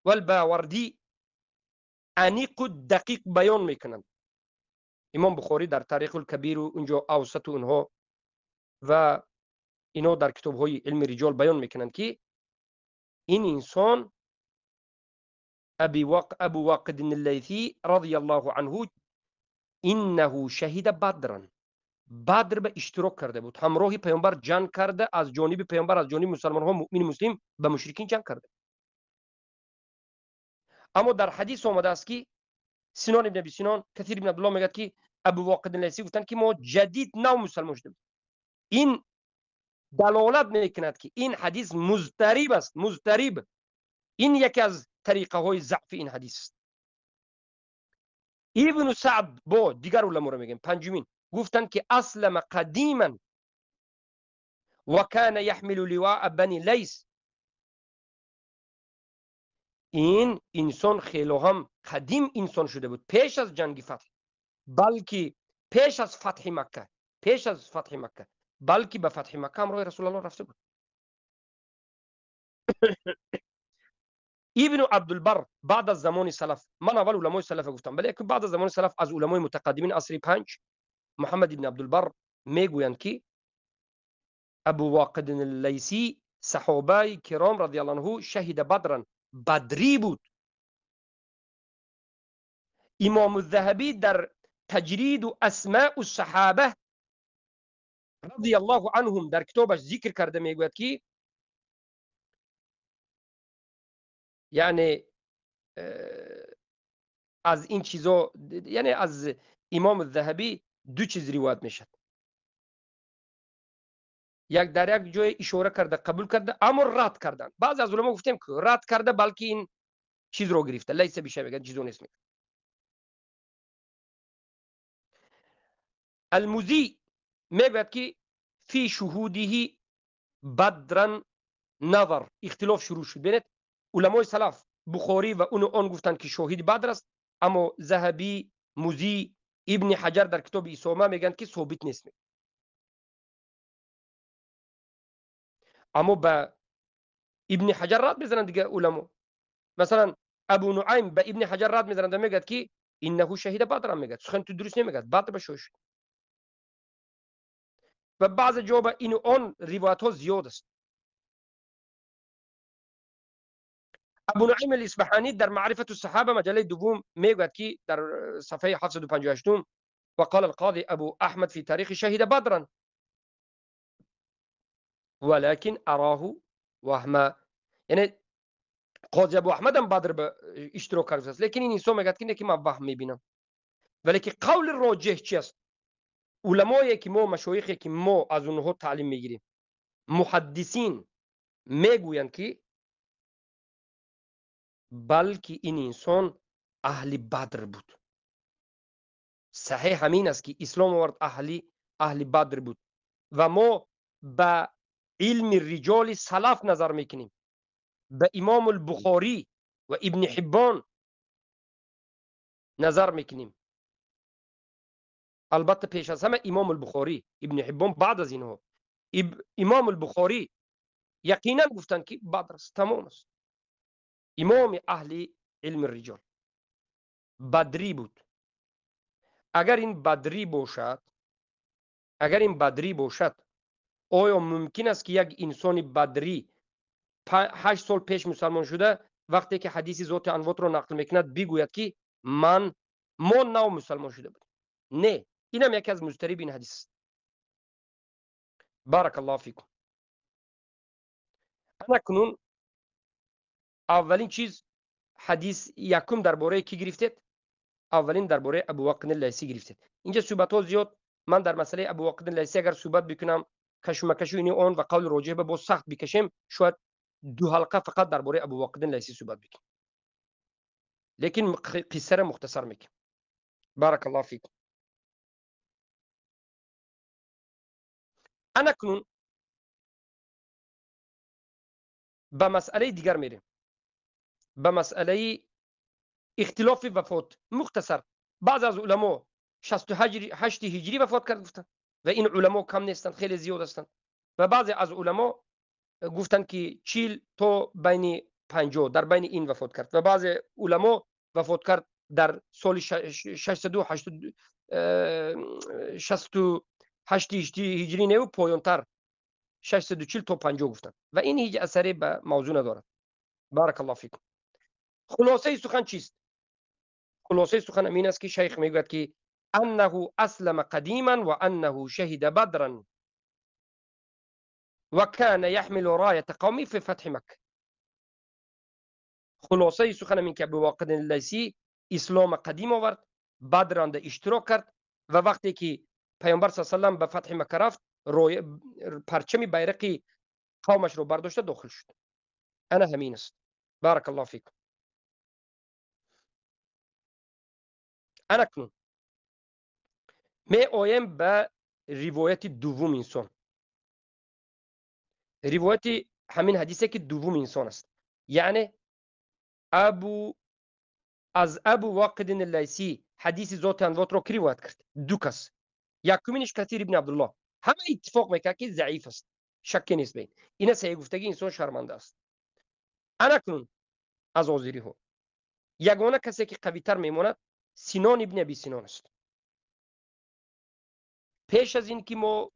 و الباوردی انیق دقیق بیان میکنند. امام بخاری در تاریخ الکبیر و اونجا اوسط و اونها و اینا در کتاب های علم رجال بیان میکنند که این انسان ابو واقد اللیثی رضی الله عنه انه شهید بدرا، بدر به اشتراک کرده بود، همراه پیامبر جنگ کرده، از جانب پیامبر از جانب مسلمان ها مؤمن مسلم به مشرکین جنگ کرده. اما در حدیث آمده است که سینان ابن ابی سینان، کثیر ابن عبدالله میگه که ابو واقد اللیثی گفتن که ما جدید نو مسلمان شدیم. این دلالت میکند که این حدیث مضطرب است، مضطرب. این یکی از طریقه های ضعف این حدیث است. ابن سعد با دیگر علما رو میگیم پنجمین، گفتن که اسلم قدیما و کان یحمل لواء بنی لیث. این انسان خیلی هم قدیم انسان شده بود، پیش از جنگ فتح، بلکه پیش از فتح مکه، بلکه به فتح مکه همراه رسول الله رفته بود. ابن عبدالبر بعد از زمان سلف، من اول علمای سلف گفتم، ولی بعد از زمان سلف از علمای متقدمین عصر 5 محمد ابن عبدالبر میگویند که ابو واقد اللیثی صحابه کرام رضی الله عنه شهید بدرن، بدری بود. امام الذهبی در تجرید و اسماء الصحابه رضی الله عنهم در کتابش ذکر کرده، میگوید که یعنی از این چیزا، یعنی از امام الذهبی دو چیز روایت میشد، یک در یک جای اشاره کرده قبول کرده، اما رد کردن. بعضی از علما گفتیم که رد کرده بلکه این چیز رو گرفته، لیس بیشه، میگن چیزو نیست. المزی میگوید که فی شهوده بدرن نظر، اختلاف شروع شد. ببینید علمای سلف بخاری و اون گفتن که شاهد بدر است، اما ذهبی، مزی، ابن حجر در کتاب اسامه میگن که ثابت نیست. اما به ابن حجر رد میزنن دیگه علما. مثلا ابو نعیم به ابن حجر رد میزنن، میگه که انه شهید بدر، میگه سخن تو درست نمیگه، بدر بشوش. و بعض جواب این اون روایت ها زیاد است. ابو نعیم الاصبهانی در معرفت الصحابه مجله دوم میگوید که در صفحه 758 وقال القاضي ابو احمد في تاريخ شهد بدرا ولكن اراه وهما، یعنی قاضی ابو احمد هم بدر به اشتراک کرده است، لیکن این انسان میگه که من وهم میبینم. ولی که قول راجح چی است؟ علمایی که ما، مشایخی که ما از اونها تعلیم میگیریم، محدثین میگویند که بلکه این انسان اهل بدر بود. صحیح همین است که اسلام آورد اهل بدر بود و ما به علم رجال سلف نظر میکنیم، به امام البخاری و ابن حبان نظر میکنیم. البته پیش از همه امام البخاری، ابن حبان بعد از اینها. امام البخاری یقینا گفتند که بدر است، تمام است. امام اهل علم الرجال بدری بود. اگر این بدری باشد، آیا ممکن است که یک انسان بدری 8 سال پیش مسلمان شده وقتی که حدیث ذات انوات رو نقل میکند بگوید که ما نو مسلمان شده بود؟ نه، اینم یکی از مضطرب این حدیث است. بارک الله فیکم. انا کنون اولین چیز حدیث یکم درباره کی گرفتید؟ اولین درباره ابو واقد اللیثی گرفتید. اینجا صحبت ها زیاد، من در مسئله ابو واقد اللیثی اگر صحبت بکنم کشمکش اینی اون و قول راجح به باز سخت بکشیم، شاید 2 حلقه فقط درباره ابو واقد اللیثی صحبت بکنیم، لیکن قصه را مختصر میکنم. بارک الله فیکم. انا کنون به مسئله دیگر میریم، به مسئله اختلاف وفات. مختصر، بعض از علما 68 هجری وفات کرد گفتن و این علما کم نیستند، خیلی زیاد هستند. و بعضی از علما گفتند که 40 تا بین 50 در بین این وفات کرد. و بعضی علما وفات کرد در سال 668 هجری نه و پایانتر 640 تا 50 گفتند و این هیچ اثری به موضوع ندارد. بارک الله فیکم. خلاصه سخن چیست؟ خلاصه سخن امین است که شیخ میگوید که انه اسلم قدیما و انه شهد بدرا و کان یحمل رايه قومی فی فتح مکه. خلاصه سخن امین که ابو واقد اللیثی اسلام قدیم آورد، بدر اند اشتراک کرد و وقتی که پیامبر صلی الله علیه و آله به فتح مکه رفت، پرچم بیرقی قومش رو برداشته داخل شد. انا همین است. بارک الله فیکم. انا کنون می آیم به روایت دوم انسان. روایت همین حدیثه که دوم انسان است، یعنی از ابو واقد اللیثی حدیث ذات انوات را کی روایت کرد؟ دو کس. یکمینش کثیر ابن عبدالله، همه اتفاق میکنه که ضعیف است، شکی نیست بین این صحیح گفتگی انسان شرمنده است. انا کنون از آزیری ها یگانه کسی که قوی تر میماند سینان ابن ابی سینان است. پیش از این که ما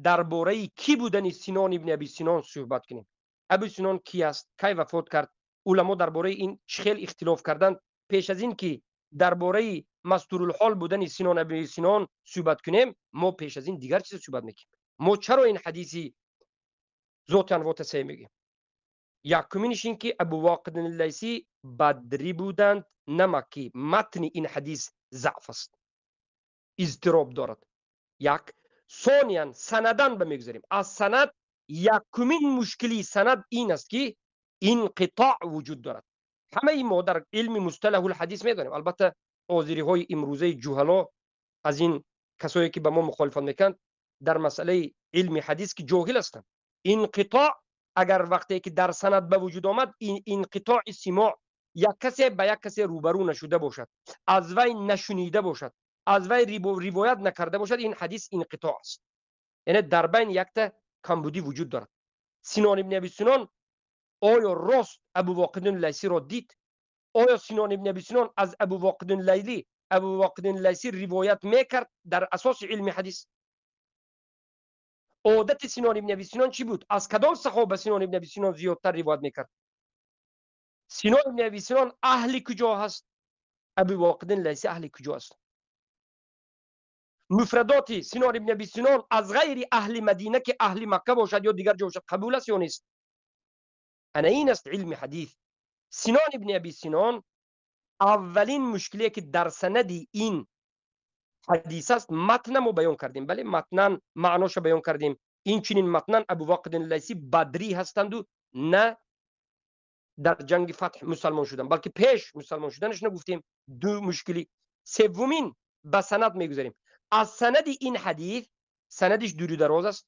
درباره کی بودن سینان ابن ابی سینان صحبت کنیم، ابو سینان کی است، کی وفات کرد، علما درباره این چخیل اختلاف کردند. پیش از این که درباره مستورالحال بودن سینان ابن سینان صحبت کنیم، ما پیش از این دیگر چیز صحبت میکنیم. ما چرا این حدیثی ذات انوات صحیح میگیم؟ یکمینش این که ابو واقد اللیثی بدری بودند، نه مکی. متن این حدیث ضعف است، اضطراب دارد. یک. ثانیا سندن بمیگذاریم. از سند یکمین مشکلی سند این است که انقطاع وجود دارد. همه ما در علم مصطلح الحدیث میدانیم، البته آزیری های امروزه جهلا از این کسایی که به ما مخالفت میکنند در مسئله علم حدیث که جاهل هستند. انقطاع اگر وقتی که در سند به وجود آمد، این انقطاع سماع، یک کسی به یک کسی روبرو نشده باشد، از وی نشنیده باشد، از وی روایت نکرده باشد، این حدیث انقطاع است. یعنی در بین یک تا کمبودی وجود دارد. سینان ابن ابی سینان آیا راست ابو واقد اللیثی را دید؟ آیا سینان ابن ابی سینان از ابو واقد اللیثی روایت میکرد در اساس علم حدیث؟ عادت سینان ابن ابی سینان چی بود؟ از کدام صحابه سینان ابن ابی سینان زیادتر روایت میکرد؟ سینان ابن ابی سینان اهل کجا هست؟ ابو واقد اللیثی اهل کجا است؟ مفردات سینان ابن ابی سینان از غیر اهل مدینه که اهل مکه باشد یا دیگر جا باشد قبول است یا نیست؟ انا این است علم حدیث. سینان ابن ابی سینان اولین مشکلی که در سند این حدیث است، متن ما بیان کردیم، بله متنن معناش بیان کردیم. این چنین متنن ابو واقد اللیثی بدری هستند و نه در جنگ فتح مسلمان شدن، بلکه پیش مسلمان شدنش نگفتیم. دو مشکلی. سومین به سند میگذاریم. از سند این حدیث، سندش دوری دراز است.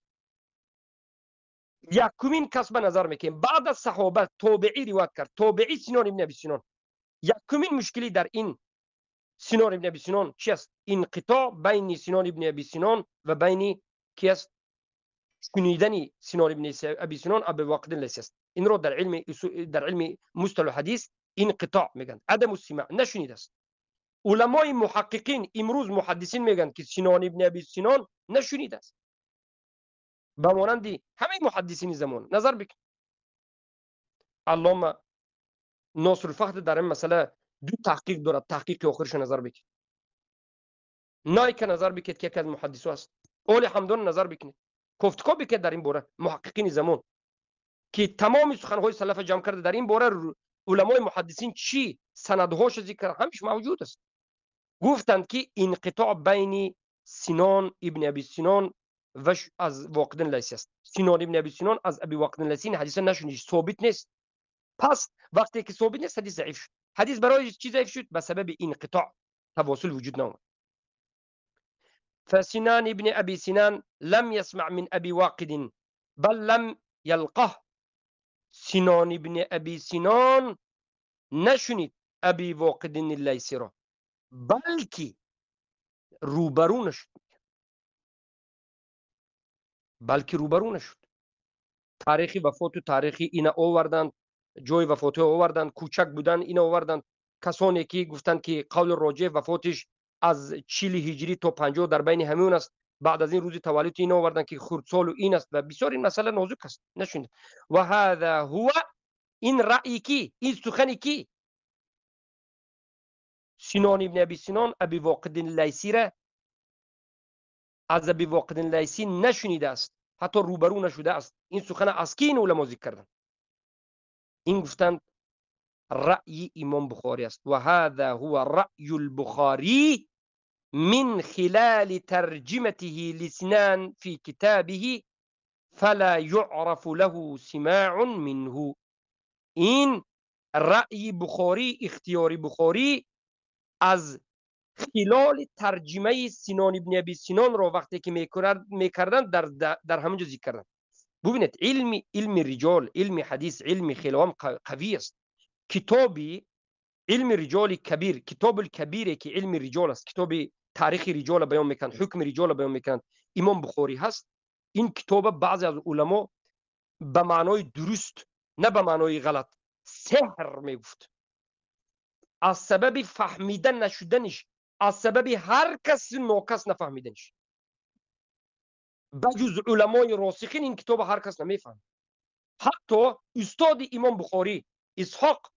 یکمین کس به نظر میکنیم بعد از صحابه تابعی روایت کرد، تابعی سینان ابن ابی سینان. یکمین مشکلی در این سینان ابن ابی سینان چی است؟ انقطاع بین سینان ابن ابی سینان و بین کی است؟ شنیدن سینان ابن ابی سینان ابو واقد اللیثی است. این رو در علم مصطلح حدیث انقطاع میگن، عدم السماع، نشنیده است. علمای محققین امروز محدثین میگن که سینان ابن ابی سینان نشنیده است. به مانند همه محدثین زمان نظر بکن. علامه ناصر الفخر در این مسئله دو تحقیق دارد، تحقیق آخرش نظر بکن. نایک نظر بکید که یک از محدثو است. اول حمدان نظر بکنید، گفتگو بکید در این باره. محققین زمان که تمام سخنهای سلف جمع کرده در این باره، علمای محدثین چی سندهاش ذکر همیش موجود است. گفتند که انقطاع بین سینان ابن ابی سینان و از واقد اللیثی است. سینان ابن ابی سینان از ابی واقد اللیثی حدیث نشنید، ثابت نیست. پس وقتی که ثابت نیست حدیث ضعیف شد. حدیث برای چی ضعیف شد؟ به سبب انقطاع، تواصل وجود نامد. فسنان ابن ابي سنان لم يسمع من ابي واقد بل لم يلقه. سنان ابن ابي سنان نشنید ابي واقد اللیثی را، بلکه روبرو نشد، تاریخی وفات و تاریخی اینا آوردند، جای وفات آوردند، کوچک بودن اینا آوردند. کسانی که گفتند که قول راجح وفاتش از 40 هجری تا 50 در بین همون است، بعد از این روز تولد اینا آوردند که خردسال و این است و بسیار این مسئله نازک است، نشوند. و هذا هو، این رأی کی، این سخنی کی؟ سنان ابن ابی سنان ابی واقد اللیثی را از ابی واقد اللیثی نشنیده است، حتی روبرو نشده است. این سخن از کی این علما ذکر کردند؟ این گفتند رأی امام بخاری است. و هذا هو رأی البخاری من خلال ترجمته لسنان في كتابه فلا يعرف له سماع منه. این رأی بخاری، اختیاری بخاری از خلال ترجمه سنان ابن ابی سنان را وقتی که میکردن در همونجا ذکر کردن. ببینید علم رجال، علم حدیث، علم خیلی قوی است. کتابی علم رجال کبیر، کتاب الکبیره که علم رجال است، کتاب تاریخ رجال بیان میکند، حکم رجال بیان میکند، امام بخاری هست. این کتاب بعضی از علما به معنای درست نه به معنای غلط سحر میگفت، از سبب فهمیدن نشدنش، از سبب هر کس ناکس نفهمیدنش، بجز علمای راسخین این کتاب هر کس نمیفهم. حتی استاد امام بخاری اسحاق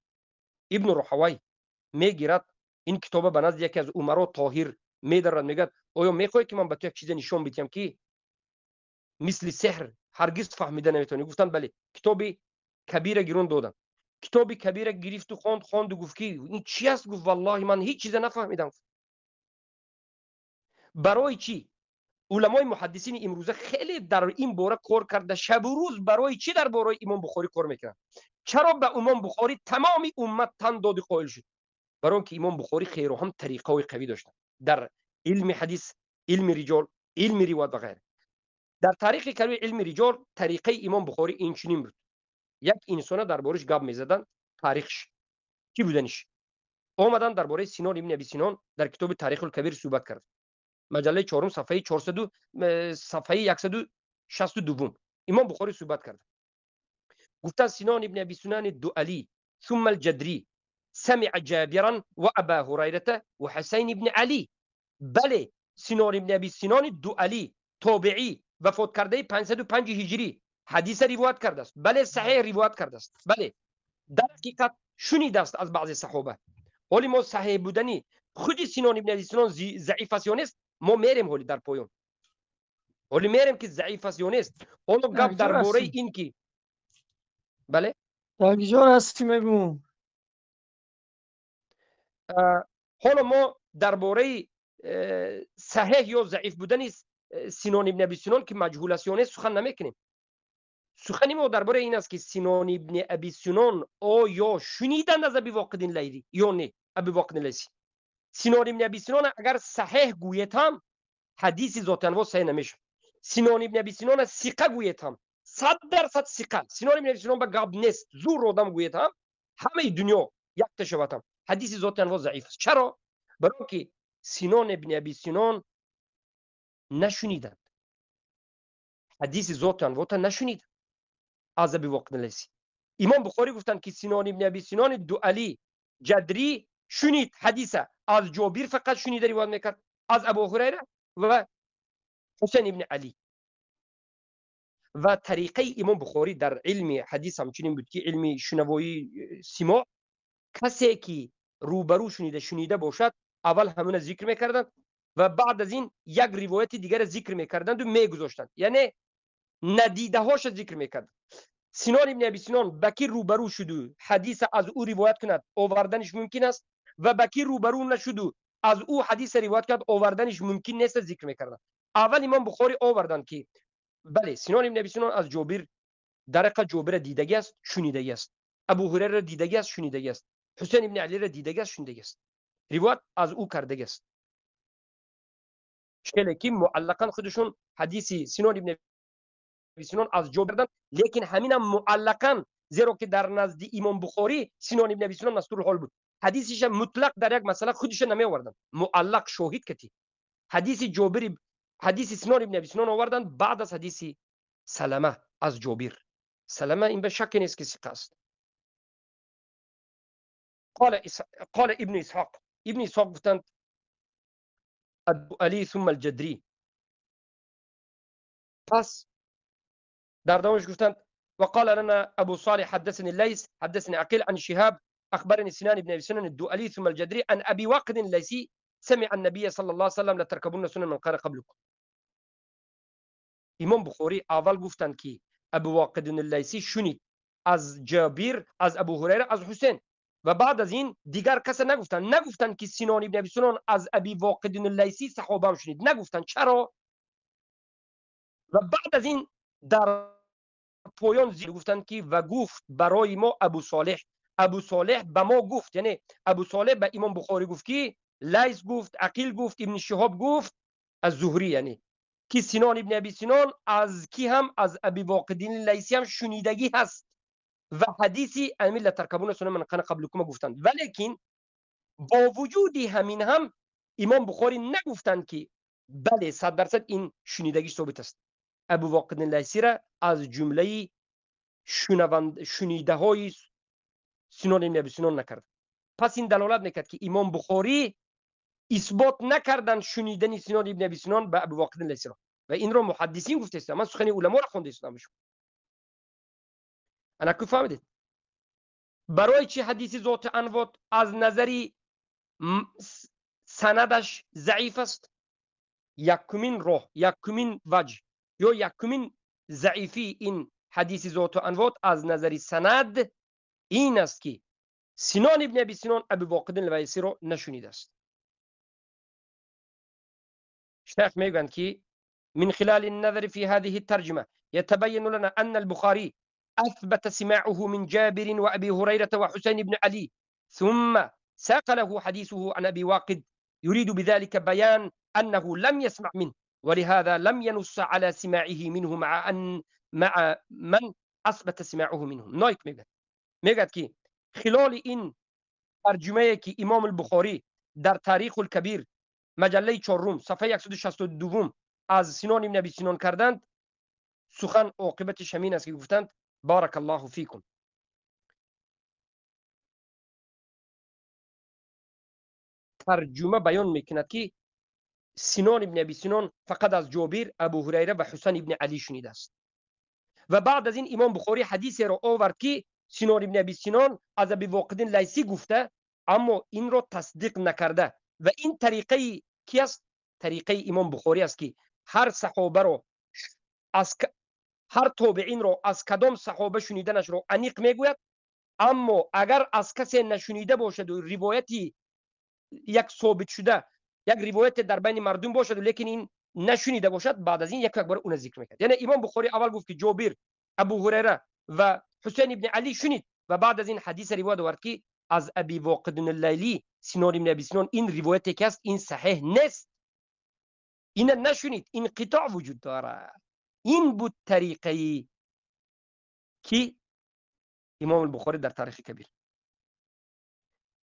ابن رحوی میگیرد این کتاب به نزد یکی از عمرا طاهر میدرد، میگه آیا میخوای که من به تو یک چیز نشون بدم که مثل سحر هرگز فهمیده نمیتونی؟ گفتن بله. کتاب کبیر گیرون دادن، کتاب کبیر گرفت و خواند و گفت که این چی است؟ گفت والله من هیچ چیز نفهمیدم. برای چی علمای محدثین امروزه خیلی در این باره کار کرده، شب و روز برای چی در باره امام بخاری کار میکنن؟ چرا به امام بخاری تمامی امت تن داد قائل شد؟ برای که امام بخاری خیر و هم طریقه های قوی داشتن در علم حدیث، علم رجال، علم روایت و غیره. در تاریخ کلمه علم رجال طریقه امام بخاری این چنین بود: یک انسان دربارش گپ میزدن، تاریخش کی بودنش، اومدن درباره سینان ابن ابی سینان در کتاب تاریخ الکبیر صحبت کرد، مجله 4 صفحه 400 صفحه 162 امام بخاری صحبت کرد. گفت سینان ابن ابی سنان الدؤلی ثم الجدری سمع جابرا و ابا هریره و حسین ابن علی. بله، سینان ابن ابی سینان الدؤلی تابعی وفات کرده 505 هجری حدیث روایت کرده است. بله، صحیح روایت کرده است. بله، در حقیقت شنیده است از بعضی صحابه. ولی ما صحیح بودنی خود سینان ابن ابی سینان ضعیف است یا نیست ما میریم ولی در پایان، ولی میریم که ضعیف است یا نیست. حالا گپ درباره این که بله در کجا هستیم بگو. حالا ما درباره صحیح یا ضعیف بودن سینان ابن ابی سینان که مجهول است یا نیست سخن نمیکنیم. سخن ما درباره این است که سینان ابن ابی سینان آیا شنیدند از ابی واقد لیثی یا نه؟ ابی واقد لیثی، سینان ابن ابی سینان اگر صحیح گوید هم حدیث ذات انواع صحیح نمیشه. سینان ابن ابی سینان ثقه گوید هم 100% ثقه، سینان ابن ابی سینان به گاب نیست، زور آدم گوید هم همه دنیا یک تشوت هم حدیث ذات انواع ضعیف است. چرا؟ برای که سینان ابن ابی سینان نشنیدند، حدیث ذات انواع نشنید از ابی واقد لیثی. امام بخاری گفتند که سینان ابن ابی سینان دؤلی جدری شنید حدیث از جابر فقط شنیده روایت میکرد، از ابو هریره و حسین ابن علی. و طریقه امام بخاری در علم حدیث همچنین بود که علم شنوایی سماع، کسی که روبرو شنیده باشد اول همون ذکر میکردند و بعد از این یک روایت دیگر ذکر میکردند و میگذاشتند، یعنی ندیده هاش ذکر میکرد. سینان ابن ابی سینان بکی روبرو شد حدیث از او روایت کند آوردنش ممکن است و بکی روبرو نشد از او حدیث روایت کرد آوردنش ممکن نیست ذکر میکردند. اول امام بخاری آوردند که بله سینان ابن ابی سینان از جابر درق جابر دیدگی است شنیدگی است، ابو هریره دیدگی است شنیدگی است، حسین ابن علی را دیدگی است شنیدگی است، روایت از او کرده است. شکل که معلقا خودشون حدیث سینان ابن ابی سینان از جابر دادن، لیکن همین هم معلقا، زیرا که در نزد امام بخاری سینان ابن ابی سینان مستور الحال بود، حدیثش مطلق در یک مسئله خودش نمی آوردن، معلق شاهد کتی حدیث جابر، حدیث سینان ابن ابی سینان آوردن بعد از حدیث سلمه از جابر. سلمه این به شک نیست که ثقه است. قال ابن اسحاق، ابن اسحاق گفتند الدؤلی ثم الجدری. پس در دوامش گفتند وقال لنا ابو صالح حدثني الليث حدثني عقيل عن شهاب اخبرني سنان بن ابي سنان الدؤلي ثم الجدري عن ابي واقد الليثي سمع النبي صلى الله عليه وسلم لتركبن سنن من قال قبلكم. امام بخاری اول گفتند که ابو واقد الليثي شنید از جابر، از ابو هریره، از حسین، و بعد از این دیگر کس نگفتن که سنان ابن ابی سنان از ابی واقد الليثي صحابه شنید، نگفتن. چرا؟ و بعد از این در پایان گفتند که و گفت برای ما ابو صالح، ابو صالح به ما گفت، یعنی ابو صالح به امام بخاری گفت که لیث گفت، عقیل گفت، ابن شهاب گفت، از زهری، یعنی که سنان ابن ابی سنان از کی هم از ابی واقدین لیثی هم شنیدگی هست. و حدیثی امیل لترکبون سنن من کان قبلکم گفتند. ولیکن با وجود همین هم امام بخاری نگفتند که بله 100% این شنیدگی ثابت است. ابو واقد لیثی را از جمله شنیده های سنان ابن ابی سنان نکرد. پس این دلالت میکرد که امام بخاری اثبات نکردن شنیدن سنان ابن ابی سنان به ابو واقد لیثی را و این را محدثین گفته است. من سخن علما را خونده استم. انا کو فهمیدید؟ برای چی حدیث ذات انوات از نظری سندش ضعیف است؟ یکمین راه، یکمین وجه یا یکمین ضعیفی این حدیث ذات انوات از نظری سند این است که سنان ابن ابی سنان ابو واقد لیثی را نشنیده است. شیخ میگویند که من خلال النظر في هذه الترجمة يتبين لنا أن البخاري أثبت سماعه من جابر وأبي هريرة وحسين بن علي ثم ساق له حديثه عن أبي واقد يريد بذلك بيان أنه لم يسمع منه ولهذا لم ينص على سماعه منه مع من أثبت سماعه منهم. نايك میگد که خلال این ترجمه که امام البخاری در تاریخ الکبیر مجله 4 صفحه 162 از سنان ابن ابی سنان کردند، سخن عاقبتش همین است که گفتند بارک الله فیکم. ترجمه بیان میکند که سنان ابن ابی سنان فقط از جابر، ابو هریره و حسین ابن علی شنیده است و بعد از این امام بخاری حدیثی را آورد که سنان ابن ابی سنان از ابی واقد لیثی گفته اما این را تصدیق نکرده و این طریقه کی است؟ طریقه امام بخاری است که هر صحابه را هر تابعین را از کدام صحابه شنیدنش را انیق میگوید، اما اگر از کسی نشنیده باشد و روایتی یک ثابت شده یک روایت در بین مردم باشد لیکن این نشنیده باشد، بعد از این یک بار اون ذکر میکرد. یعنی امام بخاری اول گفت که جابر، ابو هریره و حسین ابن علی شنید و بعد از این حدیث روایت آورد که از ابی واقد اللیثی سنان ابن ابی سنان این روایتی که است این صحیح نیست، این نشنید، این انقطاع وجود داره. این بود طریقه که امام البخاری در تاریخ کبیر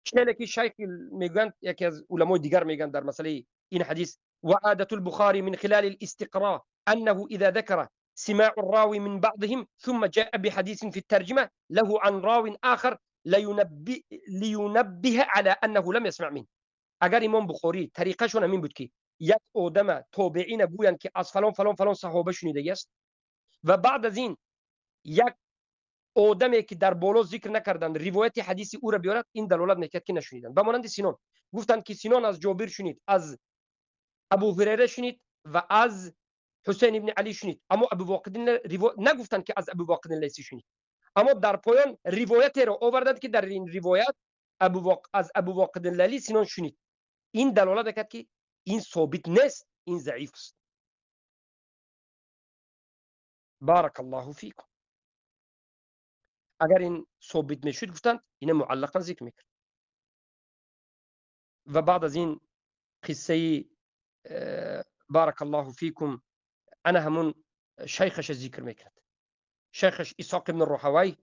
چه که شیخ میگن یکی از علمای دیگر میگن در مسئله این حدیث وعادة البخاري من خلال الاستقراء أنه إذا ذكر سماع الراوي من بعضهم ثم جاء بحديث في الترجمة له عن راو آخر لينبه على أنه لم يسمع منه. اگر امام بخاری طریقشون همین بود که یک آدم تابعین گویند که از فلان فلان فلان صحابه شنیده است و بعد از این یک آدمی که در بالا ذکر نکردند روایت حدیث او را بیارد، این دلالت میکرد که نشنیدند. به مانند سنان گفتند که سنان از جابر شنید، از ابو هریره شنید و از حسین ابن علی شنید، اما ابو واقد نگفتند که از ابو واقد لیثی شنید، اما در پایان روایت را آوردند که در این روایت از ابو واقد لیثی سنان شنید. این دلالت میکرد که این ثابت نیست، این ضعیف است. بارک الله فیکم. اگر این ثابت میشد گفتند این معلقا ذکر میکرد. و بعد از این قصه بارک الله فیکم انا همون شیخش ذکر میکرد. شیخش اسحاق ابن الراهوی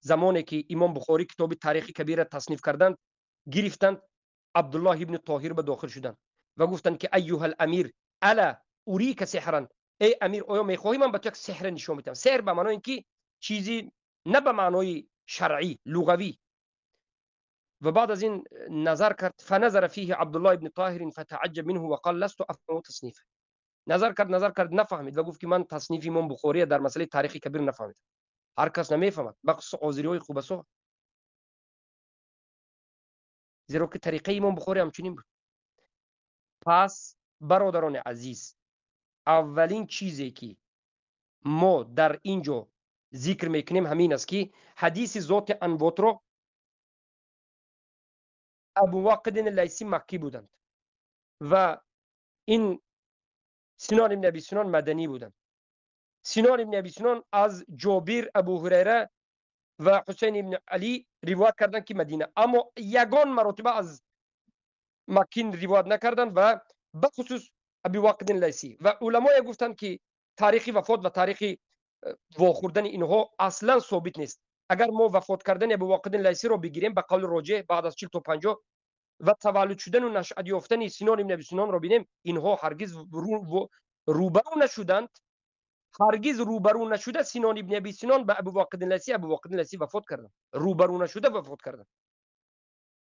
زمانی که امام بخاری کتاب تاریخ کبیر تصنیف کردند، گرفتند عبدالله ابن طاهر به داخل شدند و گفتند که ایها الامیر الا اریک سحرا، ای امیر آیا میخواهی من به تو یک سحر نشون بدم؟ سحر به معنای اینکه چیزی نه به معنای شرعی لغوی. و بعد از این نظر کرد فنظر فيه عبدالله ابن طاهر فتعجب منه وقال لست افهم تصنیفه. نظر کرد نفهمید و گفت که من تصنیف امام بخاری در مسئله تاریخ کبیر نفهمید. هر کس نمیفهمد بخصوص عذری های خوب است، زیرا که طریقه امام بخاری همچنین بود. پس برادران عزیز، اولین چیزی که ما در اینجا ذکر میکنیم همین است که حدیث ذات انوات رو ابو واقد لیثی مکی بودند و این سنان ابن ابی سنان مدنی بودند. سنان ابن ابی سنان از جابر، ابو هریره و حسین ابن علی روایت کردند که مدینه، اما یگان مرتبه از مکین روایت نکردند و بخصوص ابی واقد لیثی. و علمای گفتند که تاریخ وفات و تاریخ واخوردن اینها اصلا ثابت نیست. اگر ما وفات کردن ابوواقد لیثی رو بگیریم به قول راجح بعد از 40 تا 50 و تولد شدن و نشأت یافتن سینان ابن ابی سنان رو بینیم، اینها هرگز روبرو نشدند، هرگز روبرو نشده سینان ابن ابی سنان به ابوواقد لیثی وفات کردند، روبرو نشده وفات کردند.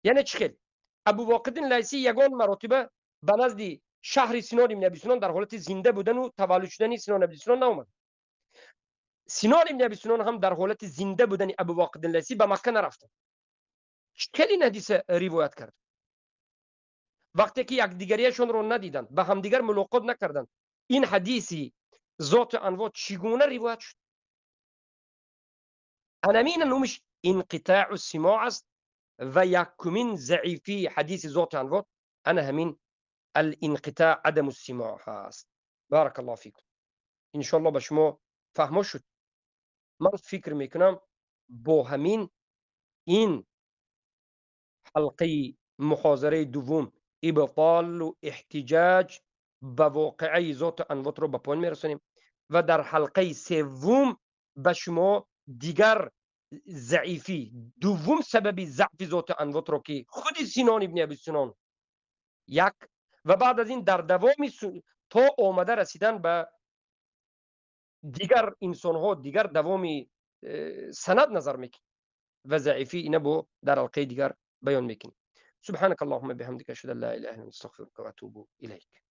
یعنی چی خیل ابوواقد لیثی یگان مراتبه به نزد شهر سینان ابن ابی سنان در حالت زنده بودن و تولد شدن سینان ابن ابی سنان نآمد. سینان ابن ابی سنان هم در حالت زنده بودن ابوواقد لیثی به مکه نرفت. چطور این حدیث روایت کرد؟ وقتی که یکدیگریشون رو ندیدند، به همدیگر ملاقات نکردند، این حدیثی ذات انواع چگونه روایت شد؟ انامین نومش انقطاع السماع است و یکمین ضعیفی حدیث ذات انواع انا همین الانقطاع عدم السماع هست. بارک الله فیکم. ان شاء الله به شما فهمو شد. من فکر میکنم با همین این حلقه محاضره دوم ابطال و احتجاج به واقعه ذات انوات رو به پایان میرسونیم و در حلقه سوم به شما دیگر ضعیفی دوم سبب ضعف ذات انوات رو که خود سینان ابن ابی سنان یک و بعد از این در دوام تا آمده رسیدن به دیگر انسان ها دیگر دوامی سند نظر میکنه و ضعیفی اینه با در حلقه دیگر بیان میکنیم. سبحانك اللهم بحمدك اشهد ان لا اله الا انت استغفرك واتوب اليك.